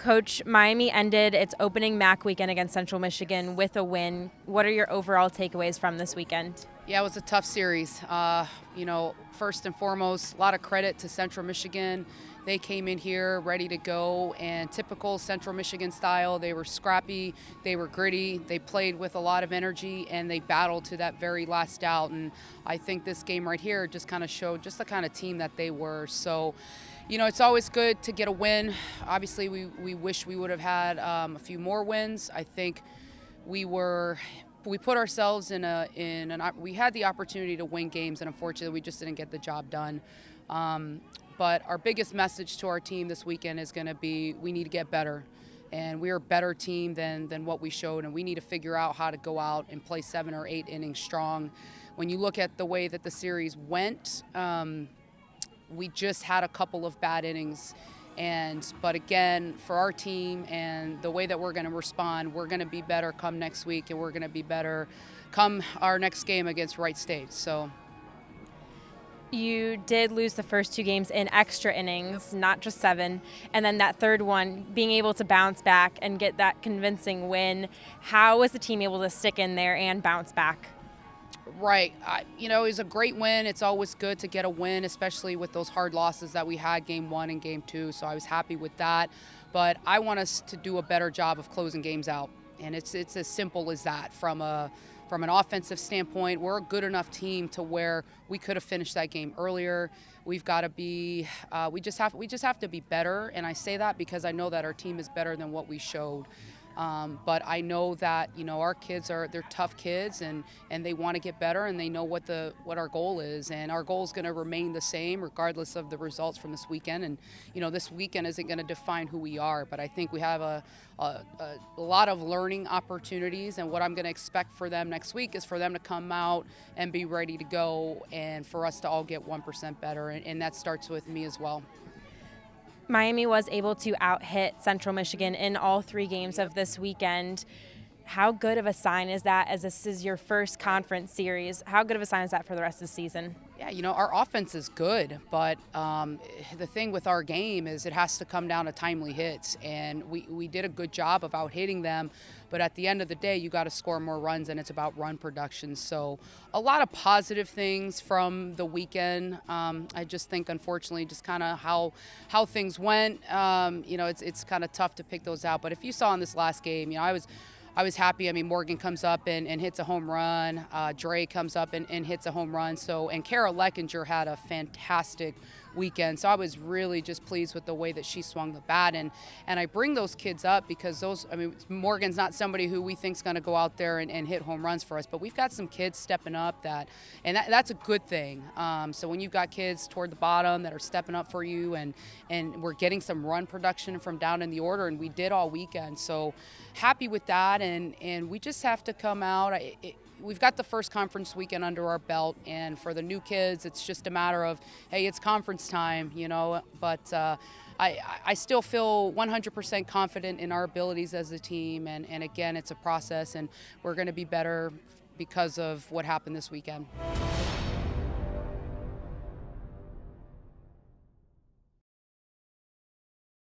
Coach, Miami ended its opening MAC weekend against Central Michigan with a win. What are your overall takeaways from this weekend? Yeah, it was a tough series. First and foremost, a lot of credit to Central Michigan. They came in here ready to go, and typical Central Michigan style, they were scrappy, they were gritty, they played with a lot of energy, and they battled to that very last out. And I think this game right here just kind of showed just the kind of team that they were. So, it's always good to get a win. Obviously, we wish we would have had a few more wins. I think we put ourselves we had the opportunity to win games, and unfortunately we just didn't get the job done. But our biggest message to our team this weekend is going to be we need to get better, and we're a better team than what we showed, and we need to figure out how to go out and play 7 or 8 innings strong. When you look at the way that the series went, we just had a couple of bad innings. But again, for our team and the way that we're going to respond, we're going to be better come next week, and we're going to be better come our next game against Wright State. So you did lose the first 2 games in extra innings, not just 7, and then that third one, being able to bounce back and get that convincing win. How was the team able to stick in there and bounce back? Right. It was a great win. It's always good to get a win, especially with those hard losses that we had game 1 and game 2. So I was happy with that. But I want us to do a better job of closing games out. And it's as simple as that. From an offensive standpoint, we're a good enough team to where we could have finished that game earlier. We've got to be we just have to be better. And I say that because I know that our team is better than what we showed. But I know that our kids they're tough kids, and they want to get better, and they know what our goal is, and our goal is going to remain the same regardless of the results from this weekend. And this weekend isn't going to define who we are, but I think we have a lot of learning opportunities, and what I'm going to expect for them next week is for them to come out and be ready to go, and for us to all get 1% better, and that starts with me as well. Miami was able to out-hit Central Michigan in all 3 games of this weekend. How good of a sign is that, as this is your first conference series? How good of a sign is that for the rest of the season? Yeah, our offense is good, but the thing with our game is it has to come down to timely hits, and we did a good job of out-hitting them, but at the end of the day, you got to score more runs, and it's about run production. So a lot of positive things from the weekend. I just think, unfortunately, just kind of how things went, it's kind of tough to pick those out. But if you saw in this last game, I was happy. I mean, Morgan comes up and hits a home run. Dre comes up and hits a home run. And Kara Leckinger had a fantastic weekend. So I was really just pleased with the way that she swung the bat. And I bring those kids up because Morgan's not somebody who we think is going to go out there and hit home runs for us. But we've got some kids stepping up that's a good thing. So when you've got kids toward the bottom that are stepping up for you, and we're getting some run production from down in the order, and we did all weekend. So happy with that. And we just have to come out. We've got the first conference weekend under our belt, and for the new kids, it's just a matter of, hey, it's conference time, But I still feel 100% confident in our abilities as a team, and again, it's a process, and we're going to be better because of what happened this weekend.